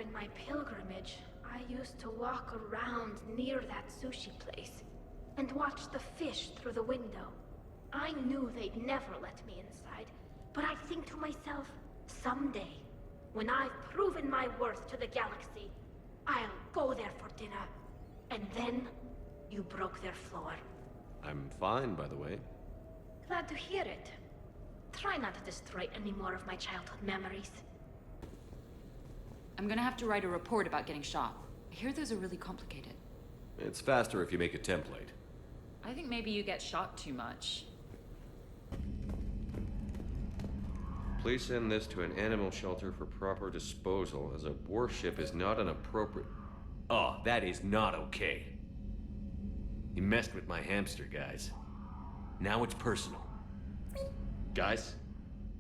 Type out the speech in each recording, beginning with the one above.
in my pilgrimage, I used to walk around near that sushi place and watch the fish through the window. I knew they'd never let me inside, but I think to myself, someday, when I've proven my worth to the galaxy, I'll go there for dinner. And then, you broke their floor. I'm fine, by the way. Glad to hear it. Try not to destroy any more of my childhood memories. I'm gonna have to write a report about getting shot. I hear those are really complicated. It's faster if you make a template. I think maybe you get shot too much. Please send this to an animal shelter for proper disposal, as a warship is not an appropriate... Oh, that is not okay. You messed with my hamster, guys. Now it's personal. Guys,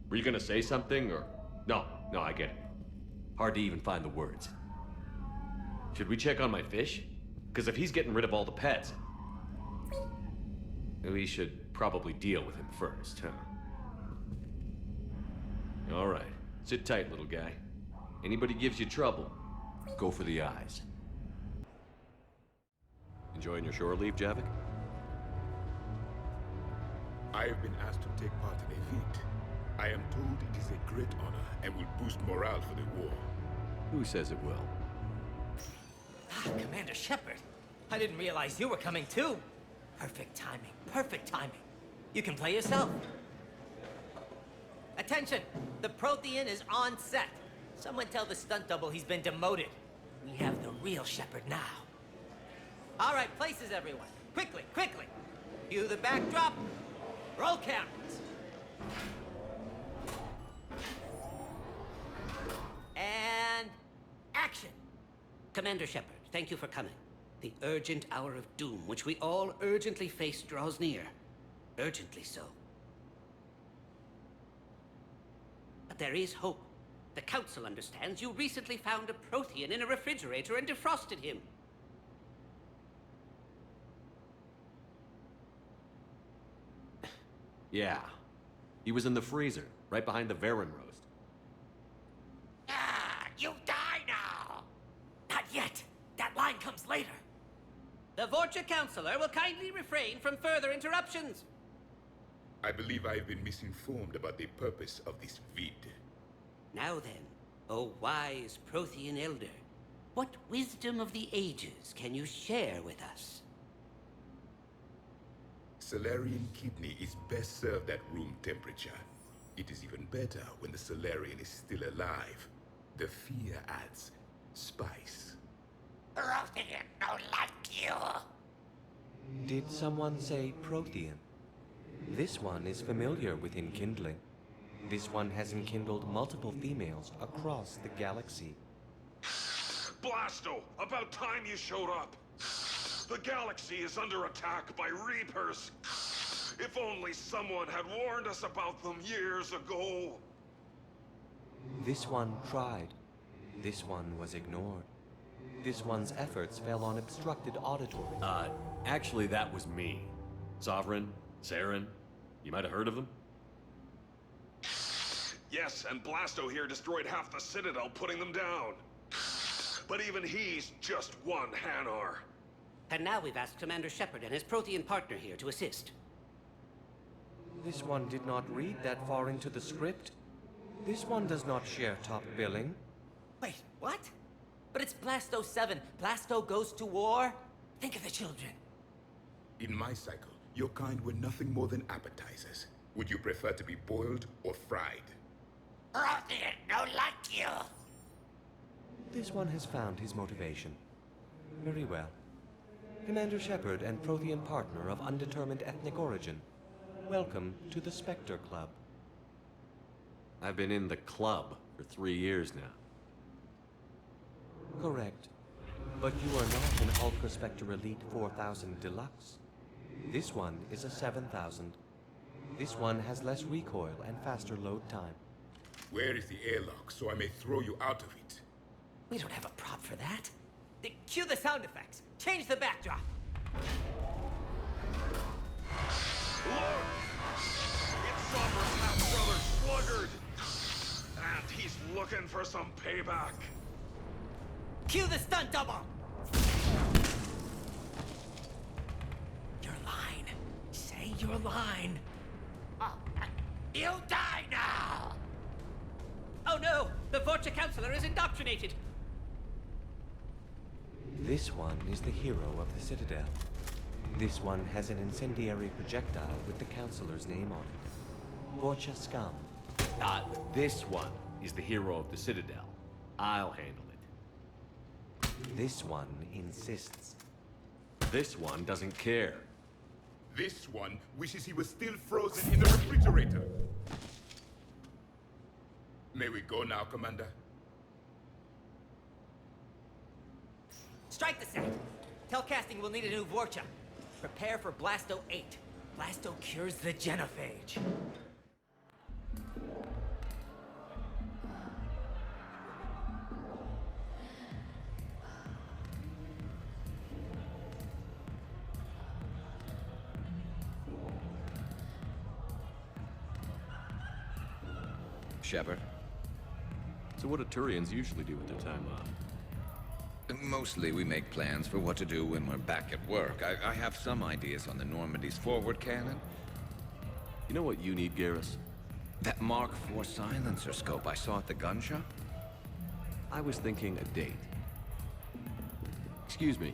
were you gonna say something, or... No, I get it. Hard to even find the words. Should we check on my fish? Because if he's getting rid of all the pets... we should probably deal with him first, huh? All right. Sit tight, little guy. Anybody gives you trouble, go for the eyes. Enjoying your shore leave, Javik? I have been asked to take part in a feat. I am told it is a great honor and will boost morale for the war. Who says it will? Commander Shepard. I didn't realize you were coming too. Perfect timing, perfect timing. You can play yourself. Attention! The Prothean is on set. Someone tell the stunt double he's been demoted. We have the real Shepard now. All right, places everyone. Quickly, quickly. Cue the backdrop. Roll cameras. And action. Commander Shepard, thank you for coming. The urgent hour of doom, which we all urgently face, draws near. Urgently so. But there is hope. The Council understands you recently found a Prothean in a refrigerator and defrosted him. Yeah. He was in the freezer, right behind the Varen roast. Ah, you die now! Not yet. That line comes later. The Vorcha Counselor will kindly refrain from further interruptions. I believe I have been misinformed about the purpose of this vid. Now then, O wise Prothean Elder, what wisdom of the ages can you share with us? Salarian kidney is best served at room temperature. It is even better when the Salarian is still alive. The fear adds spice. Prothean no like you. Did someone say Prothean? This one is familiar with enkindling. This one has enkindled multiple females across the galaxy. Blasto! About time you showed up! The galaxy is under attack by Reapers! If only someone had warned us about them years ago! This one tried. This one was ignored. This one's efforts fell on obstructed auditory. Actually that was me. Sovereign, Saren, you might have heard of them? Yes, and Blasto here destroyed half the Citadel, putting them down. But even he's just one Hanar. And now we've asked Commander Shepard and his Prothean partner here to assist. This one did not read that far into the script. This one does not share top billing. Wait, what? But it's Blasto 7. Blasto goes to war? Think of the children. In my cycle, your kind were nothing more than appetizers. Would you prefer to be boiled or fried? Prothean no like you. This one has found his motivation. Very well. Commander Shepard and Prothean partner of undetermined ethnic origin. Welcome to the Spectre Club. I've been in the club for 3 years now. Correct. But you are not an Ultra Spectre Elite 4000 Deluxe. This one is a 7000. This one has less recoil and faster load time. Where is the airlock so I may throw you out of it? We don't have a prop for that. Cue the sound effects. Change the backdrop. Look! It's Sovereign's half-brother Sluggard! And he's looking for some payback. Cue the stunt double! Your line. Say your line. You die now! Oh no! The Vorcha Counselor is indoctrinated! This one is the hero of the Citadel. This one has an incendiary projectile with the Counselor's name on it. Vorcha scum. This one is the hero of the Citadel. I'll handle it. This one insists. This one doesn't care. This one wishes he was still frozen in the refrigerator. May we go now, Commander? Strike the set! Tell casting we'll need a new Vorcha. Prepare for Blasto 8. Blasto cures the genophage. Shepard? So what do Turians usually do with their time off? Mostly we make plans for what to do when we're back at work. I have some ideas on the Normandy's forward cannon. You know what you need, Garrus? That Mark IV silencer scope I saw at the gun shop? I was thinking a date. Excuse me.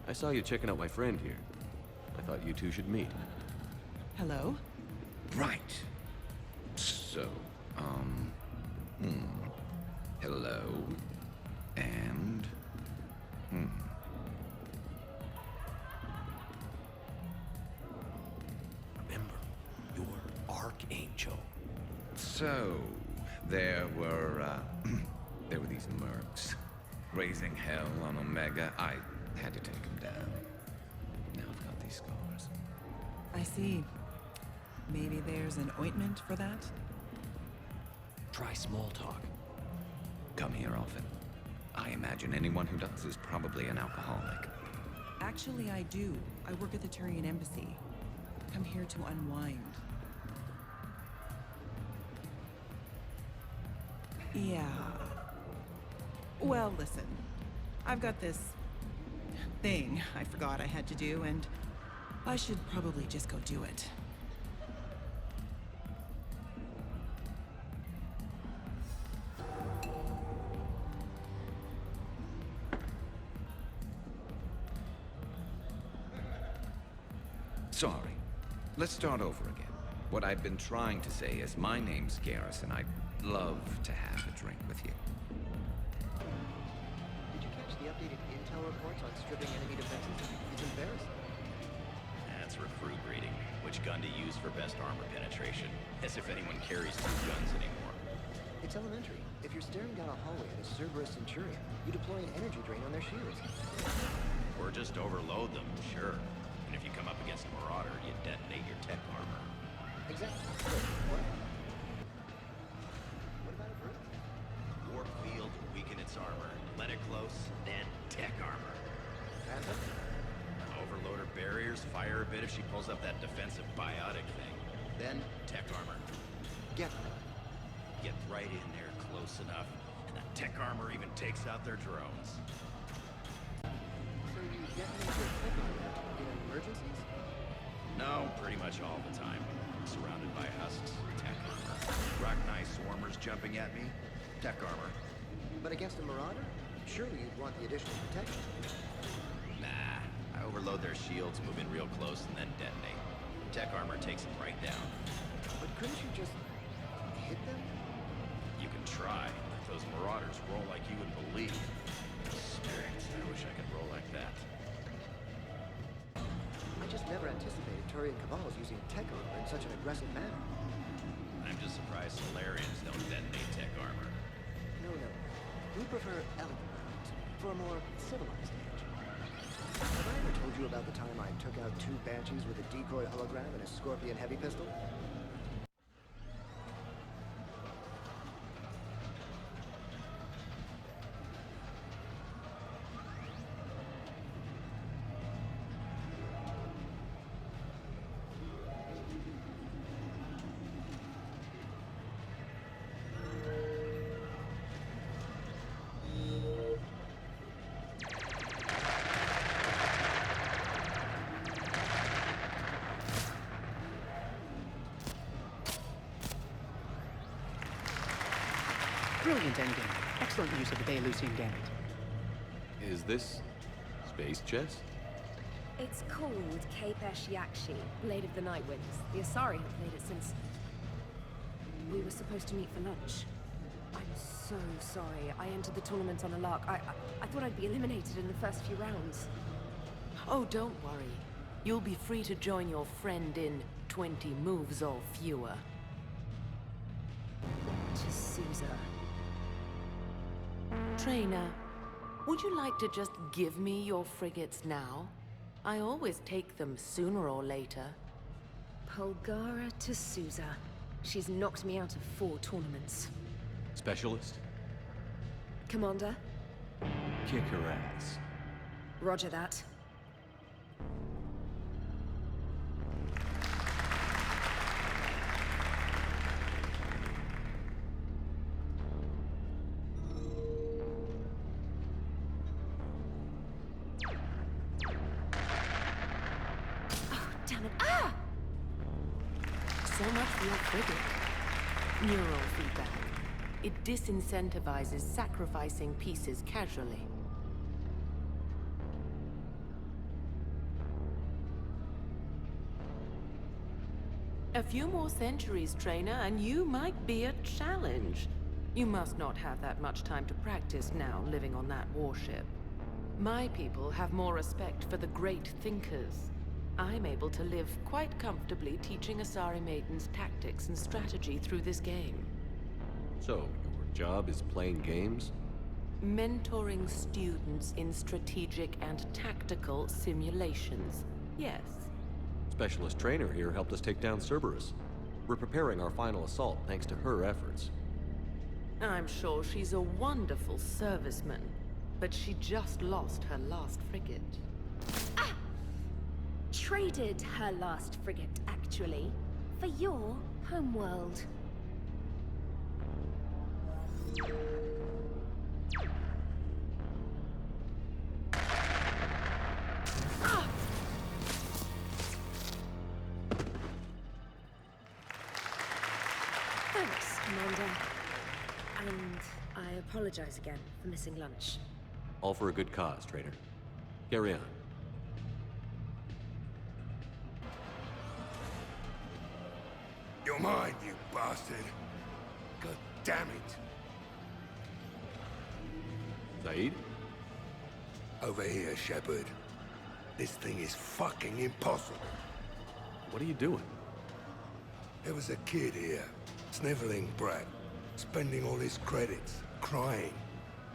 I saw you checking out my friend here. I thought you two should meet. Hello? Right. So, hello. And, Remember, you're Archangel. So, there were these mercs raising hell on Omega. I had to take them down. Now I've got these scars. I see. Maybe there's an ointment for that? Try small talk. Come here often. I imagine anyone who does is probably an alcoholic. Actually, I do. I work at the Turian embassy. Come here to unwind. Yeah. Well, listen. I've got this thing I forgot I had to do, and I should probably just go do it. Sorry. Let's start over again. What I've been trying to say is my name's Garrus, and I'd love to have a drink with you. Did you catch the updated intel reports on stripping enemy defenses? It's embarrassing. That's recruit reading. Which gun to use for best armor penetration. As if anyone carries two guns anymore. It's elementary. If you're staring down a hallway at a Cerberus Centurion, you deploy an energy drain on their shields. Or just overload them, sure. And if you come up against a Marauder, you detonate your tech armor. Exactly. Wait, what? What about a brute? Warp field, weaken its armor. Let it close, then tech armor. Phantom? Overloader barriers, fire a bit if she pulls up that defensive biotic thing. Then Tech armor. get Get right in there close enough, and that tech armor even takes out their drones. So you detonate your tech armor in emergencies? No, pretty much all the time. Surrounded by husks, tech armor. Rock Knight swarmers jumping at me, tech armor. But against a Marauder? Surely you'd want the additional protection. Nah, I overload their shields, move in real close, and then detonate. Tech armor takes them right down. But couldn't you just hit them? You can try, but those Marauders roll like you would believe. Spirits, I wish I could roll like that. I just never anticipated Turian Cabals using tech armor in such an aggressive manner. I'm just surprised Solarians don't detonate tech armor. No. We prefer elegant rounds for a more civilized age. Have I ever told you about the time I took out 2 Banshees with a decoy hologram and a Scorpion heavy pistol? Brilliant endgame. Excellent use of the Belarusian gambit. Is this space chess? It's called Kapesh Yakshi, Blade of the Night Winds. The Asari have played it since... we were supposed to meet for lunch. I'm so sorry. I entered the tournament on a lark. I thought I'd be eliminated in the first few rounds. Oh, don't worry. You'll be free to join your friend in 20 moves or fewer. D'Souza. Trainer, would you like to just give me your frigates now? I always take them sooner or later. Polgara D'Souza. She's knocked me out of 4 tournaments. Specialist? Commander? Kick her ass. Roger that. So much for your frigate. Neural feedback. It disincentivizes sacrificing pieces casually. A few more centuries, Trainer, and you might be a challenge. You must not have that much time to practice now, living on that warship. My people have more respect for the great thinkers. I'm able to live quite comfortably teaching Asari maidens tactics and strategy through this game. So, your job is playing games? Mentoring students in strategic and tactical simulations. Yes. Specialist trainer here helped us take down Cerberus. We're preparing our final assault thanks to her efforts. I'm sure she's a wonderful serviceman, but she just lost her last frigate. Traded her last frigate, actually, for your homeworld. Thanks, Commander. And I apologize again for missing lunch. All for a good cause, trainer. Carry on. You're mine, you bastard. God damn it. Zaid? Over here, Shepard. This thing is fucking impossible. What are you doing? There was a kid here, sniveling brat, spending all his credits, crying.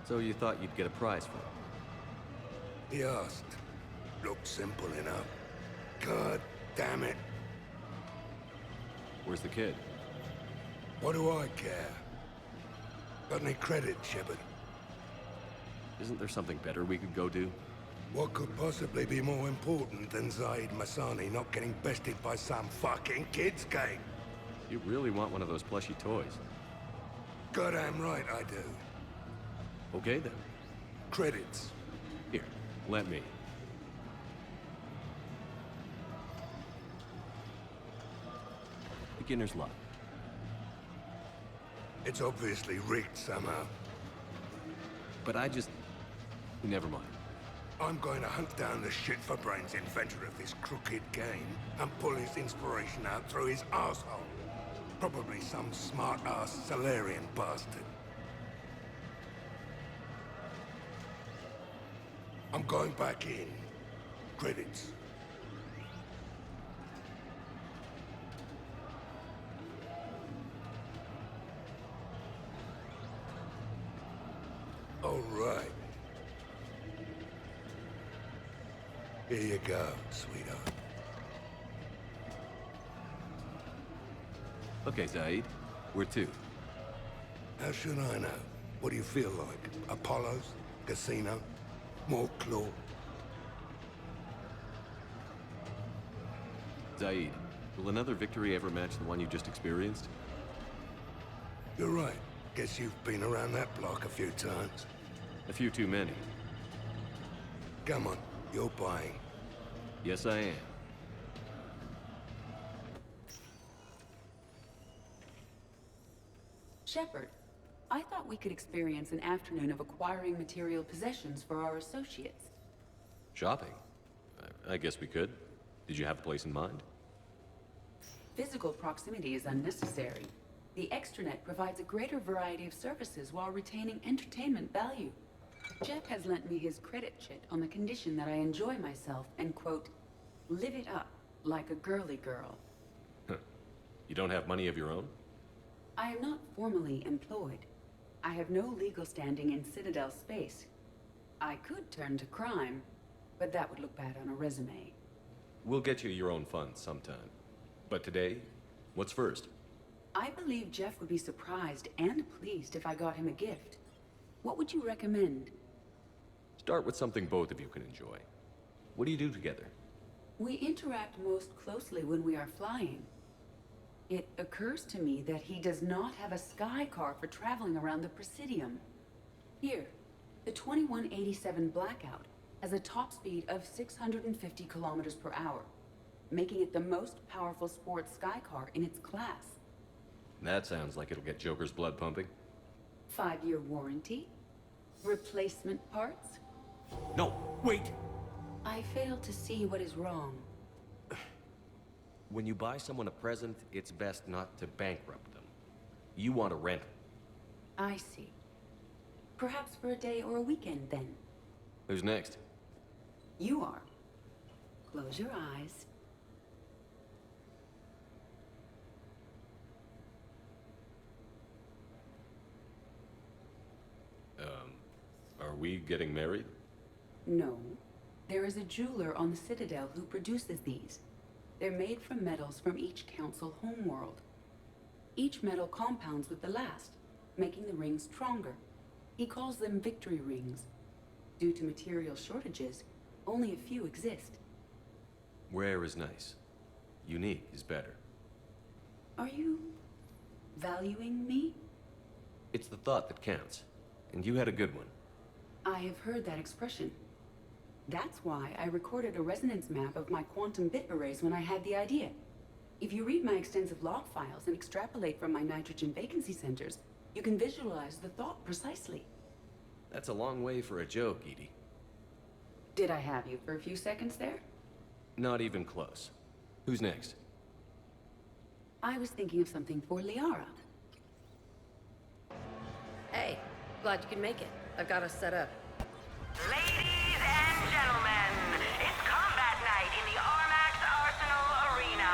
So you thought you'd get a prize for it? He asked. Looked simple enough. God damn it. Where's the kid? What do I care? Got any credit, Shepard? Isn't there something better we could go do? What could possibly be more important than Zaid Masani not getting bested by some fucking kid's game? You really want one of those plushy toys? Goddamn right I do. Okay then. Credits. Here, let me. Beginner's luck. It's obviously rigged somehow. But I just... Never mind. I'm going to hunt down the shit-for-brains inventor of this crooked game and pull his inspiration out through his asshole. Probably some smart-ass Salarian bastard. I'm going back in. Credits. All right. Here you go, sweetheart. Okay, Zaid. Where to? How should I know? What do you feel like? Apollo's? Casino? More claw? Zaid, will another victory ever match the one you just experienced? You're right. Guess you've been around that block a few times. A few too many. Come on, you're buying. Yes, I am. Shepard, I thought we could experience an afternoon of acquiring material possessions for our associates. Shopping? I guess we could. Did you have a place in mind? Physical proximity is unnecessary. The extranet provides a greater variety of services while retaining entertainment value. Jeff has lent me his credit chit on the condition that I enjoy myself and, quote, live it up like a girly girl. You don't have money of your own? I am not formally employed. I have no legal standing in Citadel space. I could turn to crime, but that would look bad on a resume. We'll get you your own funds sometime. But today, what's first? I believe Jeff would be surprised and pleased if I got him a gift. What would you recommend? Start with something both of you can enjoy. What do you do together? We interact most closely when we are flying. It occurs to me that he does not have a sky car for traveling around the Presidium. Here, the 2187 Blackout has a top speed of 650 kilometers per hour, making it the most powerful sports sky car in its class. That sounds like it'll get Joker's blood pumping. 5-year warranty? Replacement parts? No, wait! I fail to see what is wrong. When you buy someone a present, it's best not to bankrupt them. You want a rental. I see. Perhaps for a day or a weekend, then. Who's next? You are. Close your eyes. Are we getting married? No. There is a jeweler on the Citadel who produces these. They're made from metals from each council homeworld. Each metal compounds with the last, making the rings stronger. He calls them victory rings. Due to material shortages, only a few exist. Rare is nice. Unique is better. Are you valuing me? It's the thought that counts. And you had a good one. I have heard that expression. That's why I recorded a resonance map of my quantum bit arrays when I had the idea. If you read my extensive log files and extrapolate from my nitrogen vacancy centers, you can visualize the thought precisely. That's a long way for a joke, Edie. Did I have you for a few seconds there? Not even close. Who's next? I was thinking of something for Liara. Hey, glad you could make it. I've got us set up. Ladies and gentlemen, it's combat night in the Armax Arsenal Arena.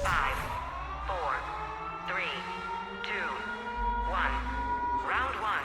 Five, four, three, two, one. Round one.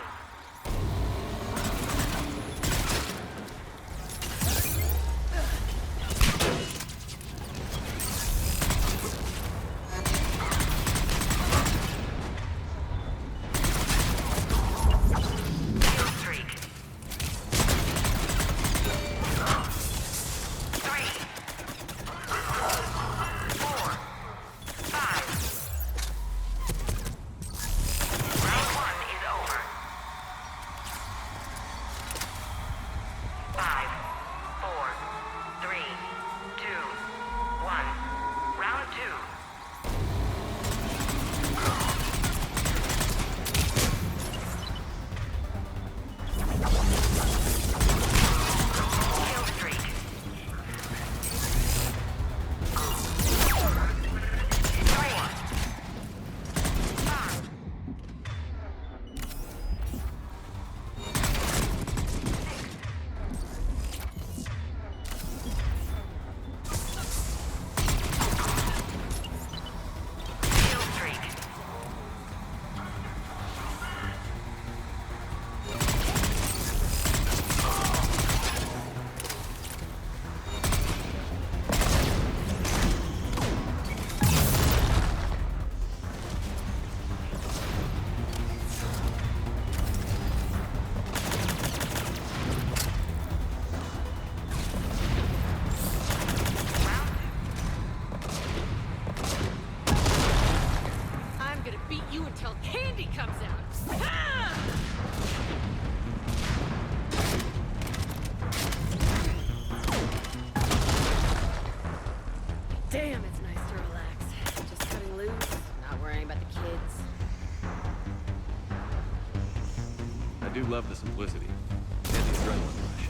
love the simplicity and the adrenaline rush.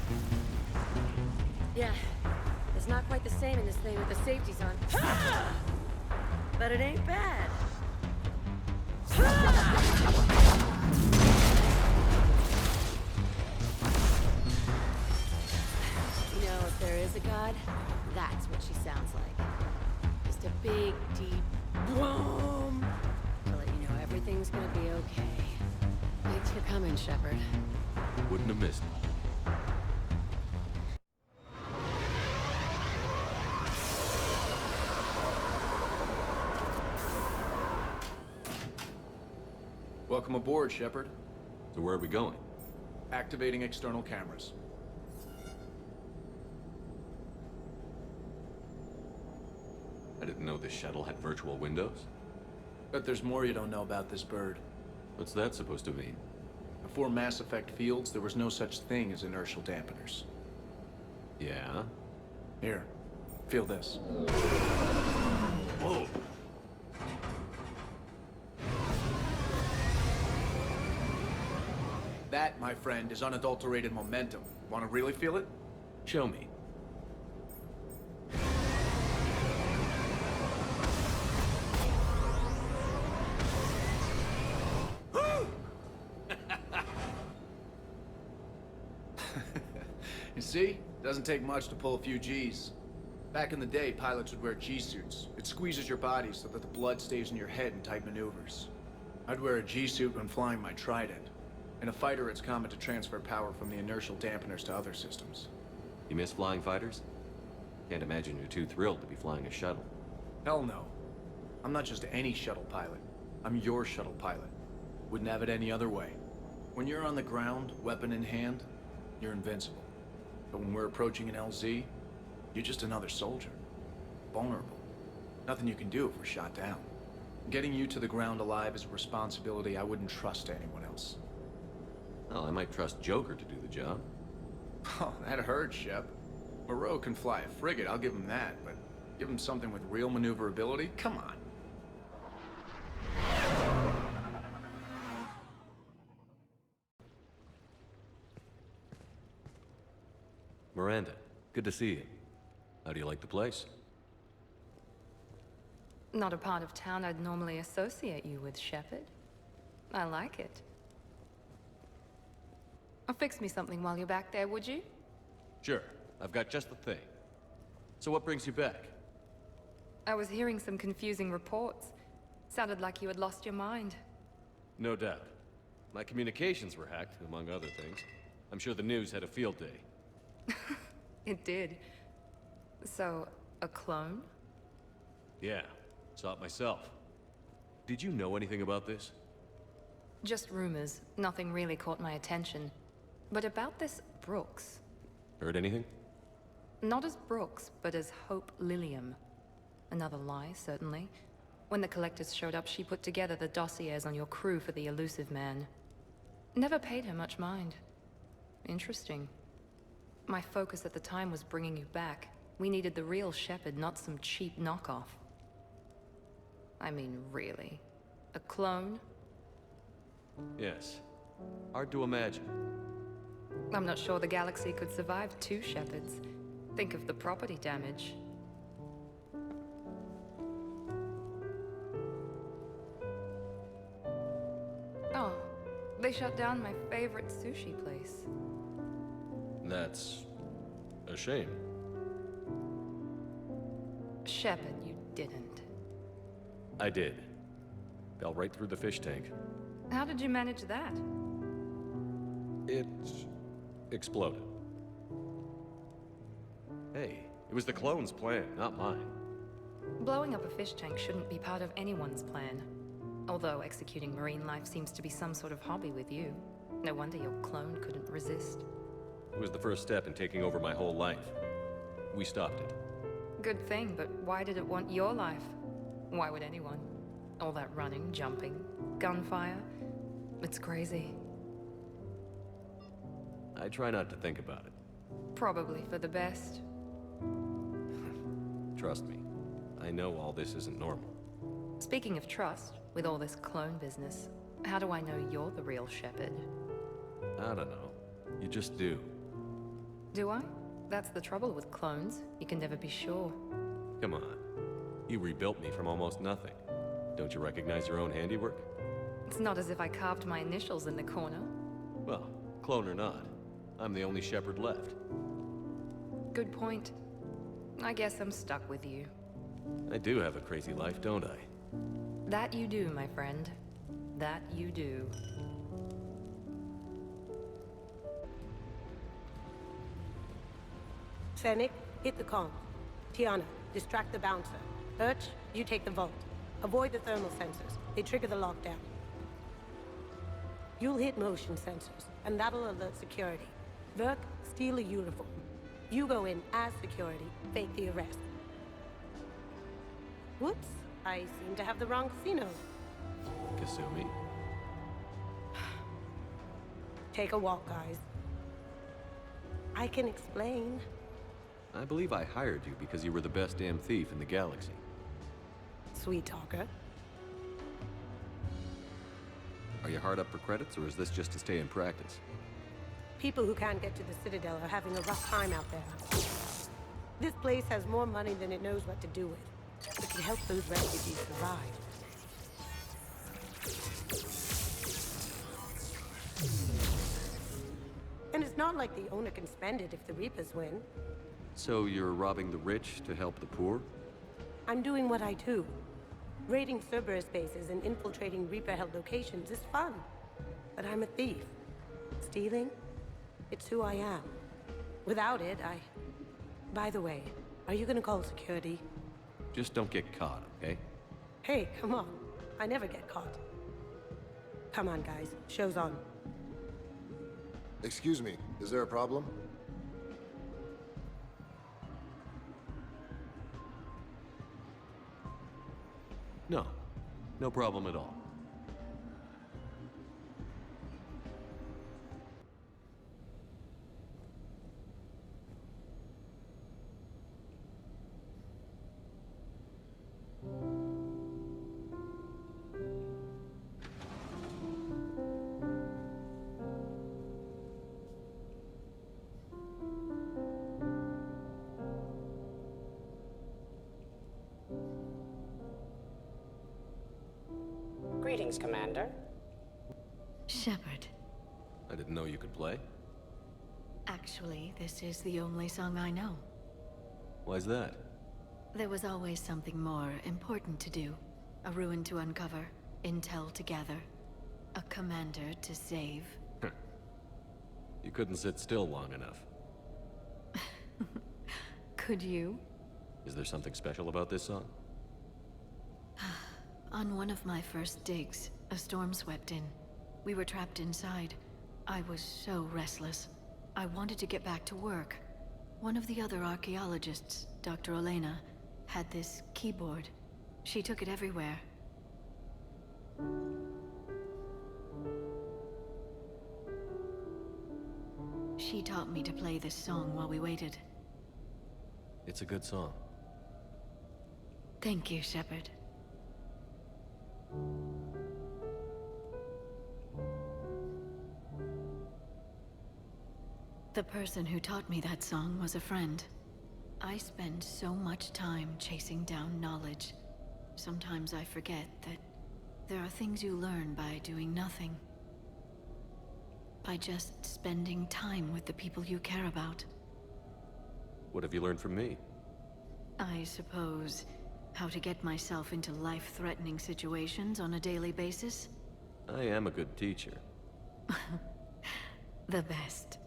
Yeah, it's not quite the same in this thing with the safeties on. But it ain't bad. You know, if there is a god, that's what she sounds like. Just a big, deep boom to let you know everything's gonna be okay. Thanks for coming, Shepard. Wouldn't have missed it. Welcome aboard, Shepard. So where are we going? Activating external cameras. I didn't know this shuttle had virtual windows. Bet there's more you don't know about this bird. What's that supposed to mean? Before Mass Effect fields, there was no such thing as inertial dampeners. Yeah? Here, feel this. Whoa! That, my friend, is unadulterated momentum. Want to really feel it? Show me. You see? Doesn't take much to pull a few Gs. Back in the day, pilots would wear G-suits. It squeezes your body so that the blood stays in your head in tight maneuvers. I'd wear a G-suit when flying my Trident. In a fighter, it's common to transfer power from the inertial dampeners to other systems. You miss flying fighters? Can't imagine you're too thrilled to be flying a shuttle. Hell no. I'm not just any shuttle pilot. I'm your shuttle pilot. Wouldn't have it any other way. When you're on the ground, weapon in hand, you're invincible. But when we're approaching an LZ, you're just another soldier. Vulnerable. Nothing you can do if we're shot down. Getting you to the ground alive is a responsibility I wouldn't trust to anyone else. Well, I might trust Joker to do the job. Oh, that hurts, Shep. Moreau can fly a frigate, I'll give him that, but give him something with real maneuverability? Come on. Miranda, good to see you. How do you like the place? Not a part of town I'd normally associate you with, Shepard. I like it. Fix me something while you're back there, would you? Sure. I've got just the thing. So what brings you back? I was hearing some confusing reports. Sounded like you had lost your mind. No doubt. My communications were hacked, among other things. I'm sure the news had a field day. It did. So, a clone? Yeah, saw it myself. Did you know anything about this? Just rumors. Nothing really caught my attention. But about this Brooks. Heard anything? Not as Brooks, but as Hope Lilium. Another lie, certainly. When the collectors showed up, she put together the dossiers on your crew for the elusive man. Never paid her much mind. Interesting. My focus at the time was bringing you back. We needed the real Shepard, not some cheap knockoff. I mean, really. A clone? Yes. Hard to imagine. I'm not sure the galaxy could survive two Shepards. Think of the property damage. Oh, they shut down my favorite sushi place. That's a shame. Shepard, you didn't. I did. Fell right through the fish tank. How did you manage that? It exploded. Hey, it was the clone's plan, not mine. Blowing up a fish tank shouldn't be part of anyone's plan. Although executing marine life seems to be some sort of hobby with you. No wonder your clone couldn't resist. It was the first step in taking over my whole life. We stopped it. Good thing, but why did it want your life? Why would anyone? All that running, jumping, gunfire. It's crazy. I try not to think about it. Probably for the best. Trust me, I know all this isn't normal. Speaking of trust, with all this clone business, how do I know you're the real Shepard? I don't know. You just do. Do I? That's the trouble with clones. You can never be sure. Come on. You rebuilt me from almost nothing. Don't you recognize your own handiwork? It's not as if I carved my initials in the corner. Well, clone or not, I'm the only shepherd left. Good point. I guess I'm stuck with you. I do have a crazy life, don't I? That you do, my friend. That you do. Fennec, hit the comms. Tiana, distract the bouncer. Birch, you take the vault. Avoid the thermal sensors. They trigger the lockdown. You'll hit motion sensors, and that'll alert security. Verk, steal a uniform. You go in as security, fake the arrest. Whoops, I seem to have the wrong casino. Kasumi. Take a walk, guys. I can explain. I believe I hired you because you were the best damn thief in the galaxy. Sweet talker. Are you hard up for credits, or is this just to stay in practice? People who can't get to the Citadel are having a rough time out there. This place has more money than it knows what to do with. It can help those refugees survive. And it's not like the owner can spend it if the Reapers win. So you're robbing the rich to help the poor? I'm doing what I do. Raiding Cerberus bases and infiltrating Reaper-held locations is fun. But I'm a thief. Stealing? It's who I am. Without it, By the way, are you gonna call security? Just don't get caught, okay? Hey, come on. I never get caught. Come on, guys. Show's on. Excuse me, is there a problem? No. No problem at all. Greetings, Commander. Shepard. I didn't know you could play. Actually, this is the only song I know. Why's that? There was always something more important to do. A ruin to uncover, intel to gather, a commander to save. You couldn't sit still long enough. Could you? Is there something special about this song? On one of my first digs, a storm swept in. We were trapped inside. I was so restless. I wanted to get back to work. One of the other archaeologists, Dr. Elena, had this keyboard. She took it everywhere. She taught me to play this song while we waited. It's a good song. Thank you, Shepard. The person who taught me that song was a friend. I spend so much time chasing down knowledge. Sometimes I forget that there are things you learn by doing nothing. By just spending time with the people you care about. What have you learned from me? I suppose how to get myself into life-threatening situations on a daily basis. I am a good teacher. The best.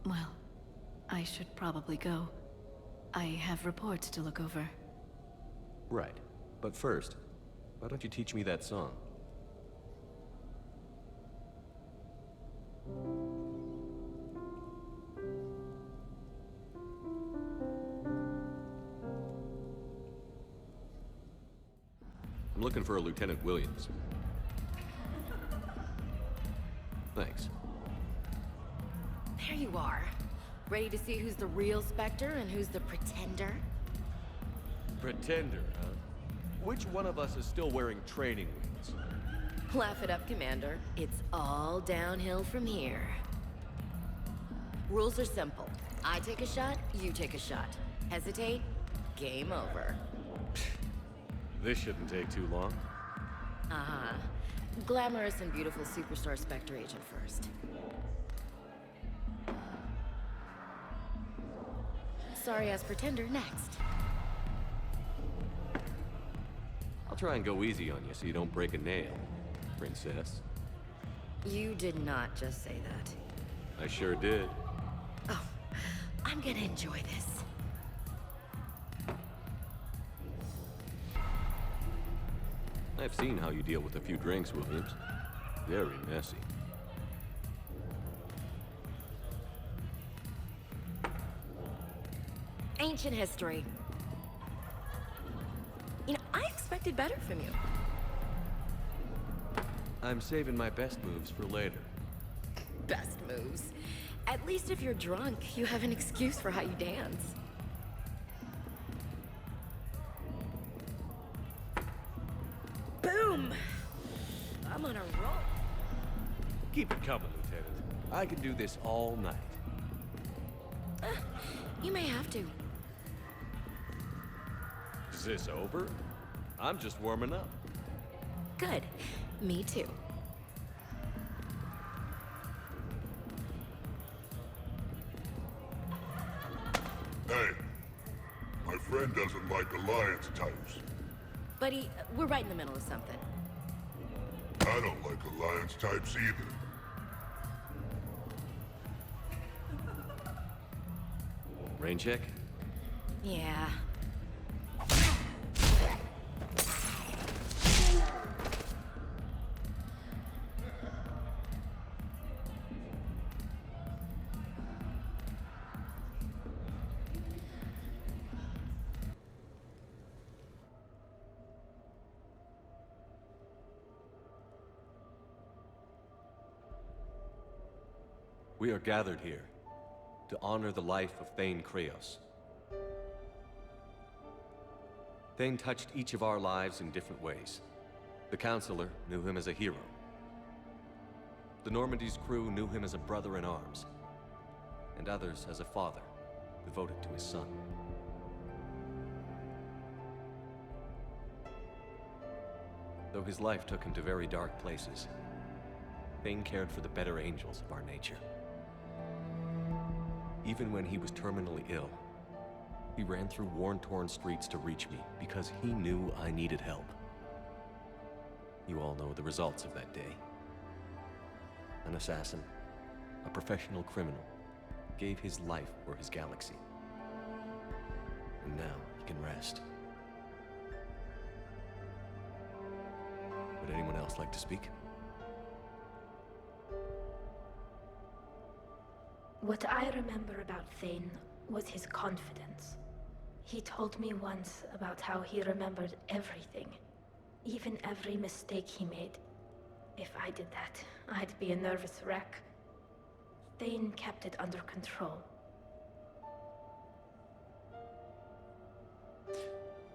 Well, I should probably go. I have reports to look over. Right. But first, why don't you teach me that song? I'm looking for a Lieutenant Williams. Thanks. There you are. Ready to see who's the real Spectre and who's the pretender? Pretender, huh? Which one of us is still wearing training wheels? Laugh it up, Commander. It's all downhill from here. Rules are simple. I take a shot, you take a shot. Hesitate, game over. This shouldn't take too long. Uh-huh. Glamorous and beautiful superstar Spectre agent first. Sorry-ass pretender next. I'll try and go easy on you so you don't break a nail, princess. You did not just say that. I sure did. Oh, I'm gonna enjoy this. I've seen how you deal with a few drinks, Williams. Very messy. Ancient history. You know, I expected better from you. I'm saving my best moves for later. Best moves. At least if you're drunk, you have an excuse for how you dance. Boom! I'm on a roll. Keep it coming, Lieutenant. I can do this all night. You may have to. Is this over? I'm just warming up. Good. Me too. Hey, my friend doesn't like alliance types. Buddy, we're right in the middle of something. I don't like alliance types either. Rain check? Yeah. We are gathered here to honor the life of Thane Kreos. Thane touched each of our lives in different ways. The Counselor knew him as a hero. The Normandy's crew knew him as a brother in arms, and others as a father devoted to his son. Though his life took him to very dark places, Thane cared for the better angels of our nature. Even when he was terminally ill, he ran through worn-torn streets to reach me because he knew I needed help. You all know the results of that day. An assassin, a professional criminal, gave his life for his galaxy. And now he can rest. Would anyone else like to speak? What I remember about Thane was his confidence. He told me once about how he remembered everything, even every mistake he made. If I did that, I'd be a nervous wreck. Thane kept it under control.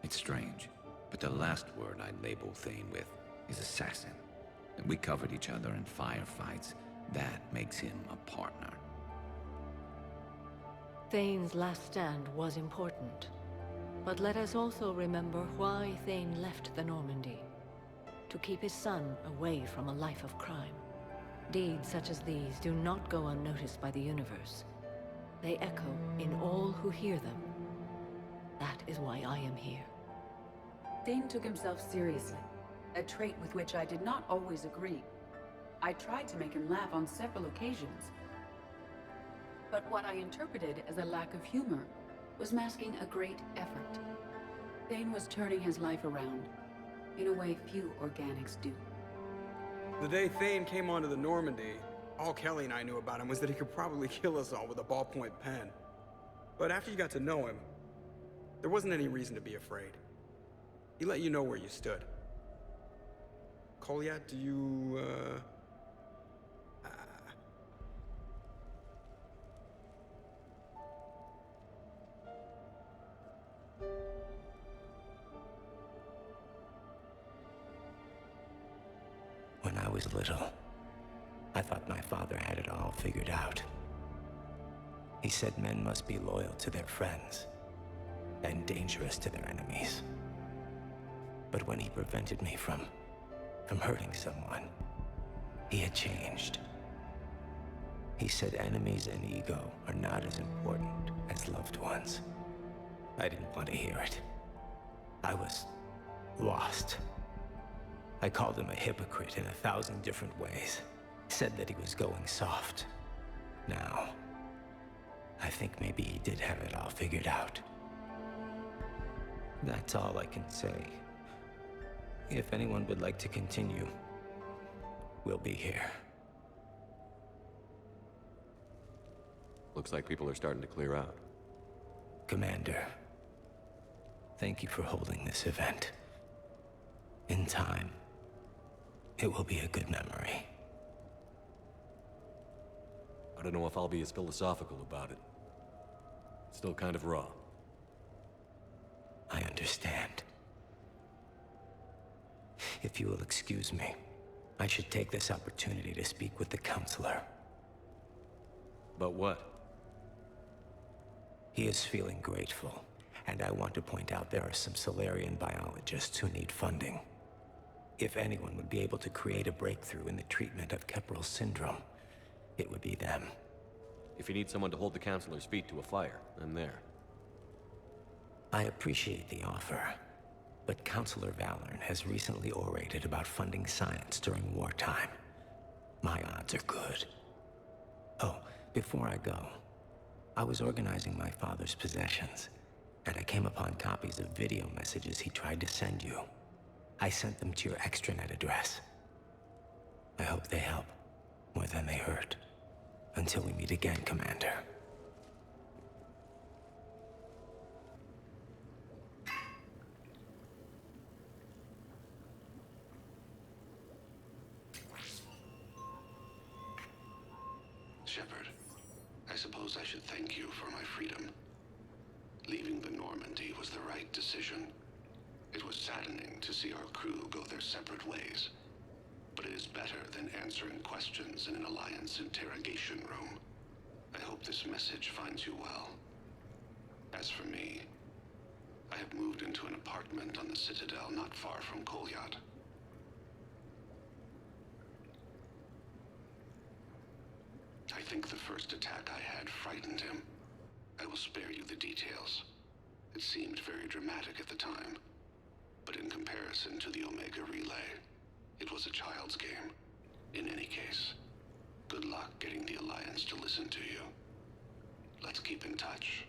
It's strange, but the last word I'd label Thane with is assassin. And we covered each other in firefights. That makes him a partner. Thane's last stand was important. But let us also remember why Thane left the Normandy. To keep his son away from a life of crime. Deeds such as these do not go unnoticed by the universe. They echo in all who hear them. That is why I am here. Thane took himself seriously, a trait with which I did not always agree. I tried to make him laugh on several occasions. But what I interpreted as a lack of humor was masking a great effort. Thane was turning his life around, in a way few organics do. The day Thane came onto the Normandy, all Kelly and I knew about him was that he could probably kill us all with a ballpoint pen. But after you got to know him, there wasn't any reason to be afraid. He let you know where you stood. Kolyat, do you, When was little, I thought my father had it all figured out. He said men must be loyal to their friends and dangerous to their enemies. But when he prevented me from hurting someone, he had changed. He said enemies and ego are not as important as loved ones. I didn't want to hear it. I was lost. I called him a hypocrite in 1,000 different ways. Said that he was going soft. Now, I think maybe he did have it all figured out. That's all I can say. If anyone would like to continue, we'll be here. Looks like people are starting to clear out. Commander, thank you for holding this event. In time, it will be a good memory. I don't know if I'll be as philosophical about it. It's still kind of raw. I understand. If you will excuse me, I should take this opportunity to speak with the counselor. About what? He is feeling grateful, and I want to point out there are some Solarian biologists who need funding. If anyone would be able to create a breakthrough in the treatment of Keppel's syndrome, it would be them. If you need someone to hold the counselor's feet to a fire, I'm there. I appreciate the offer, but Counselor Valorn has recently orated about funding science during wartime. My odds are good. Oh, before I go, I was organizing my father's possessions, and I came upon copies of video messages he tried to send you. I sent them to your extranet address. I hope they help more than they hurt. Until we meet again, Commander. Shepard, I suppose I should thank you for my freedom. Leaving the Normandy was the right decision. It was saddening to see our crew go their separate ways, but it is better than answering questions in an Alliance interrogation room. I hope this message finds you well. As for me, I have moved into an apartment on the Citadel not far from Kolyat. I think the first attack I had frightened him. I will spare you the details. It seemed very dramatic at the time, but in comparison to the Omega Relay, it was a child's game. In any case, good luck getting the Alliance to listen to you. Let's keep in touch.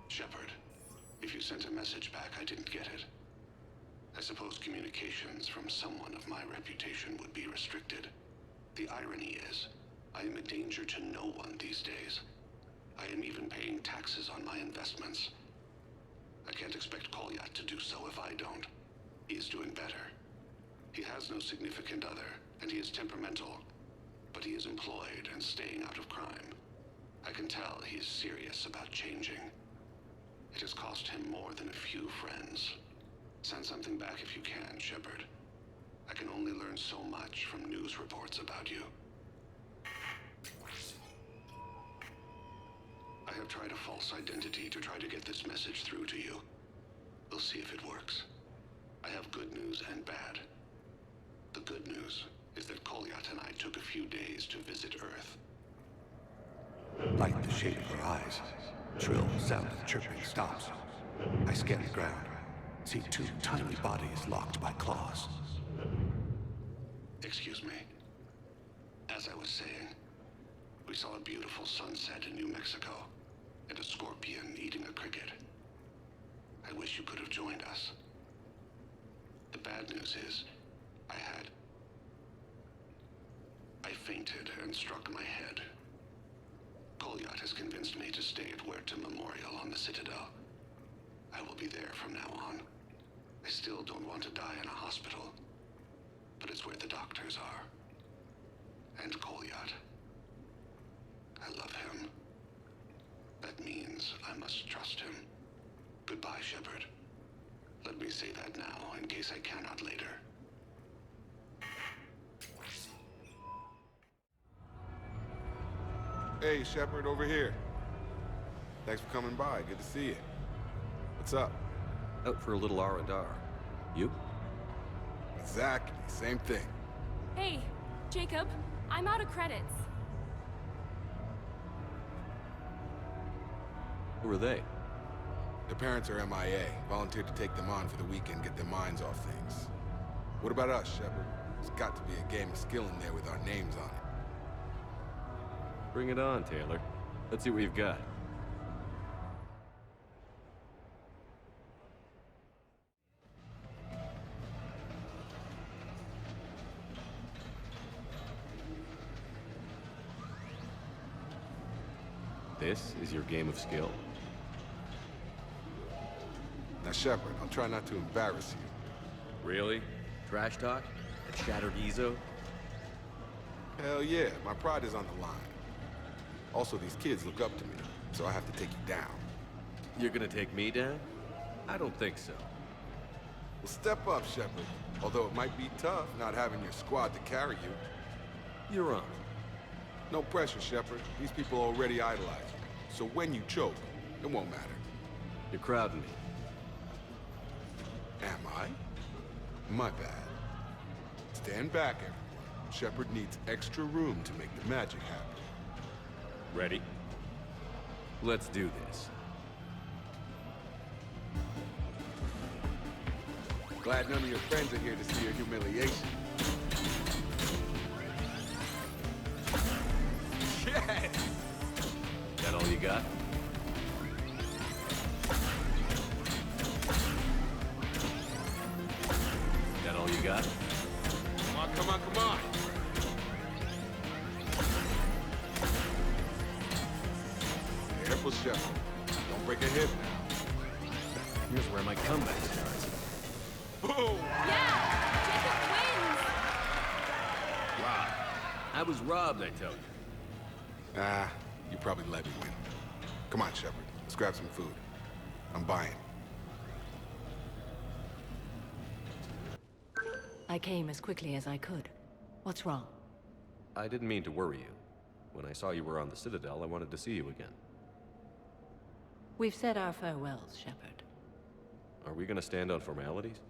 Shepard, if you sent a message back, I didn't get it. I suppose communications from someone of my reputation would be restricted. The irony is, I am a danger to no one these days. I am even paying taxes on my investments. I can't expect Kolyat to do so if I don't. He is doing better. He has no significant other, and he is temperamental, but he is employed and staying out of crime. I can tell he is serious about changing. It has cost him more than a few friends. Send something back if you can, Shepard. I can only learn so much from news reports about you. I have tried a false identity to try to get this message through to you. We'll see if it works. I have good news and bad. The good news is that Kolyat and I took a few days to visit Earth. Like the shape of her eyes. Shrill sound of chirping stops. I scan the ground. See two tiny bodies locked by claws. Excuse me. As I was saying, we saw a beautiful sunset in New Mexico, and a scorpion eating a cricket. I wish you could have joined us. The bad news is, I fainted and struck my head. Kolyat has convinced me to stay at Huerta Memorial on the Citadel. I will be there from now on. I still don't want to die in a hospital, but it's where the doctors are. And Kolyat. I love him. That means I must trust him. Goodbye, Shepard. Let me say that now, in case I cannot later. Hey, Shepard, over here. Thanks for coming by. Good to see you. What's up? Out for a little R&R. You? Exactly. Same thing. Hey, Jacob. I'm out of credits. Who are they? Their parents are MIA. Volunteered to take them on for the weekend, get their minds off things. What about us, Shepard? There's got to be a game of skill in there with our names on it. Bring it on, Taylor. Let's see what you've got. This is your game of skill? Now, Shepard, I'll try not to embarrass you. Really? Trash talk? At Shattered Ezo? Hell yeah, my pride is on the line. Also, these kids look up to me, so I have to take you down. You're gonna take me down? I don't think so. Well, step up, Shepard. Although it might be tough not having your squad to carry you. You're on. No pressure, Shepard. These people already idolize you. So when you choke, it won't matter. You're crowding me. Am I? My bad. Stand back, everyone. Shepard needs extra room to make the magic happen. Ready? Let's do this. Glad none of your friends are here to see your humiliation. Yes! That all you got? That all you got? Come on, come on, come on! Careful, Shepard. Don't break a hip now. Here's where my comeback starts. Boom! Yeah! Jacob wins! Robbed. I was robbed, I tell you. Ah, you probably let me win. Come on, Shepard. Let's grab some food. I'm buying. I came as quickly as I could. What's wrong? I didn't mean to worry you. When I saw you were on the Citadel, I wanted to see you again. We've said our farewells, Shepard. Are we gonna stand on formalities?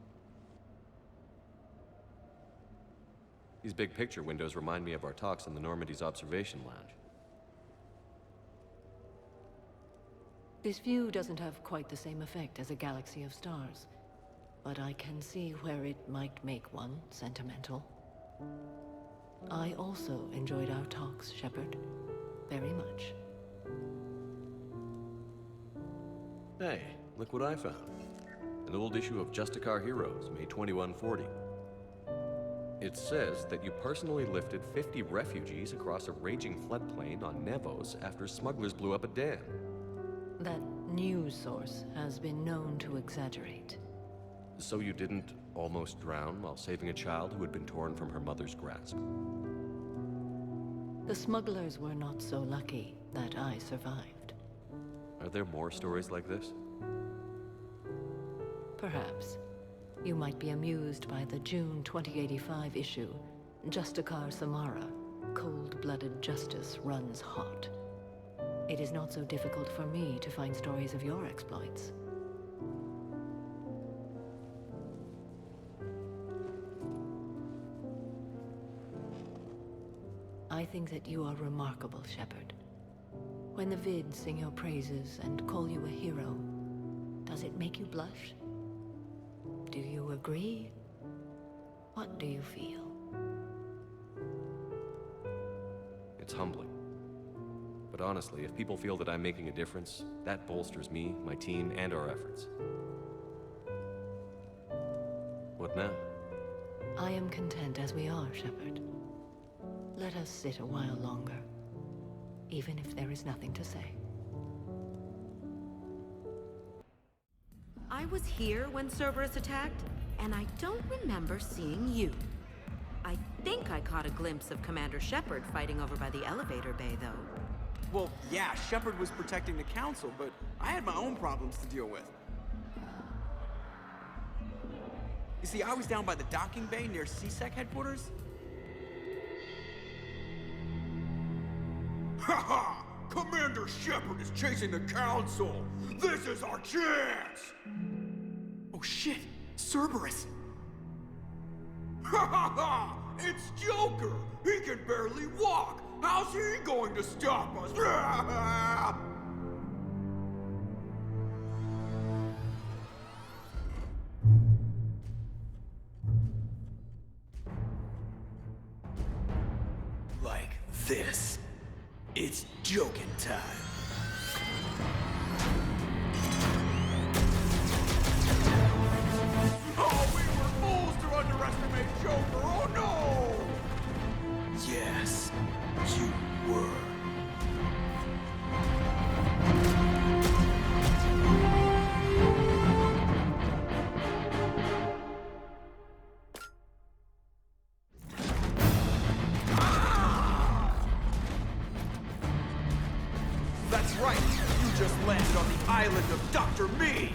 These big picture windows remind me of our talks in the Normandy's observation lounge. This view doesn't have quite the same effect as a galaxy of stars, but I can see where it might make one sentimental. I also enjoyed our talks, Shepard. Very much. Hey, look what I found. An old issue of Justicar Heroes, May 2140. It says that you personally lifted 50 refugees across a raging floodplain on Nevos after smugglers blew up a dam. That news source has been known to exaggerate. So you didn't almost drown while saving a child who had been torn from her mother's grasp? The smugglers were not so lucky that I survived. Are there more stories like this? Perhaps. You might be amused by the June 2085 issue, Justicar Samara, Cold-Blooded Justice Runs Hot. It is not so difficult for me to find stories of your exploits. I think that you are remarkable, Shepard. When the vids sing your praises and call you a hero, does it make you blush? Do you agree? What do you feel? It's humbling. But honestly, if people feel that I'm making a difference, that bolsters me, my team, and our efforts. What now? I am content as we are, Shepard. Let us sit a while longer, even if there is nothing to say. I was here when Cerberus attacked, and I don't remember seeing you. I think I caught a glimpse of Commander Shepard fighting over by the elevator bay, though. Well, yeah, Shepard was protecting the Council, but I had my own problems to deal with. You see, I was down by the docking bay near CSEC headquarters. Ha! Commander Shepard is chasing the Council! This is our chance! Oh shit! Cerberus! Ha ha ha! It's Joker! He can barely walk! How's he going to stop us? Like this. It's joking time. Oh, we were fools to underestimate Joker! Oh no! Yes, you were. That's right! You just landed on the island of Dr. Me!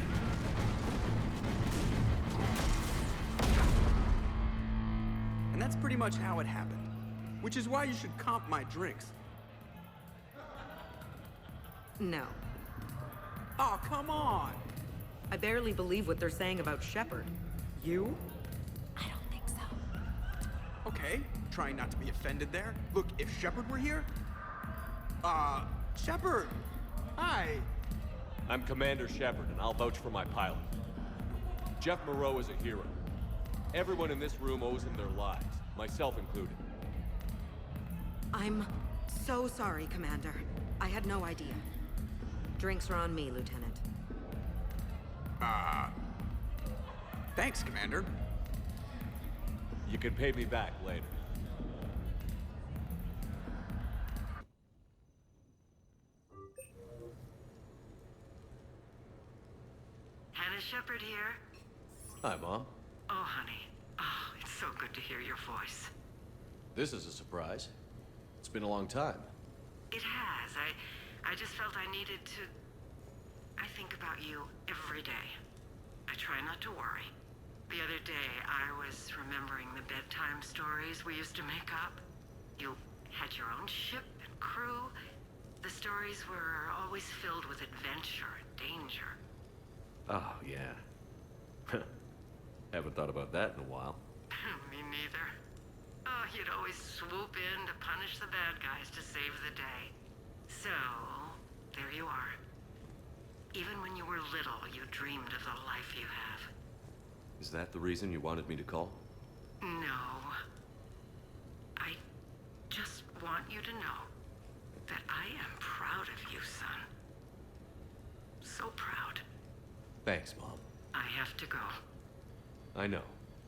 And that's pretty much how it happened. Which is why you should comp my drinks. No. Oh, come on! I barely believe what they're saying about Shepard. You? Okay, trying not to be offended there. Look, if Shepard were here... Shepard! Hi! I'm Commander Shepard, and I'll vouch for my pilot. Jeff Moreau is a hero. Everyone in this room owes him their lives, myself included. I'm so sorry, Commander. I had no idea. Drinks are on me, Lieutenant. Thanks, Commander. You can pay me back later. Hannah Shepard here. Hi, Mom. Oh, honey. Oh, it's so good to hear your voice. This is a surprise. It's been a long time. It has. I just felt I needed to... I think about you every day. I try not to worry. The other day, I was remembering the bedtime stories we used to make up. You had your own ship and crew. The stories were always filled with adventure and danger. Oh, yeah. Haven't thought about that in a while. Me neither. Oh, you'd always swoop in to punish the bad guys to save the day. So, there you are. Even when you were little, you dreamed of the life you have. Is that the reason you wanted me to call? No. I just want you to know that I am proud of you, son. So proud. Thanks, Mom. I have to go. I know.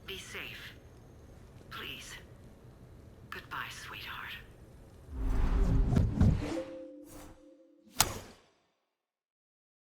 Be safe. Please. Goodbye, sweetheart.